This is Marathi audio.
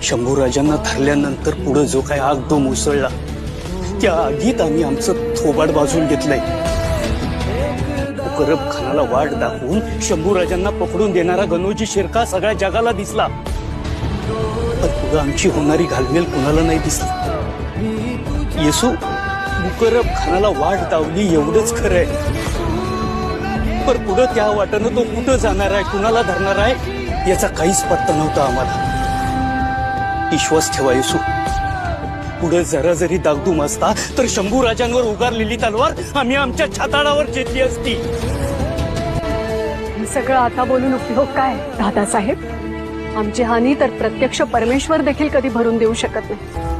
शंभूराजांना धरल्यानंतर पुढे जो काय आगदोम उसळला त्या आगीत आम्ही आमचं थोबाड बाजून घेतलंय। मुकरब खानाला वाट दाखवून शंभूराजांना पकडून देणारा गणोजी शिरका सगळ्या जगाला दिसला, पण पुढे आमची होणारी घालमेल कुणाला नाही दिसली। येसू मुकरब खानाला वाट दावली एवढंच खरंय, पण पुढे त्या वाटेनं तो कुठं जाणार आहे, कुणाला धरणार आहे याचा काहीच पत्ता नव्हता आम्हाला। विश्वास ठेवा येसू, पुढे जरा जरी दागदूम असता तर शंभूराजांवर उगारलेली तलवार आम्ही आमच्या छाताडावर चेतली असती। सगळं आता बोलून उपयोग काय दादासाहेब? आमची हानी तर प्रत्यक्ष परमेश्वर देखील कधी भरून देऊ शकत नाही।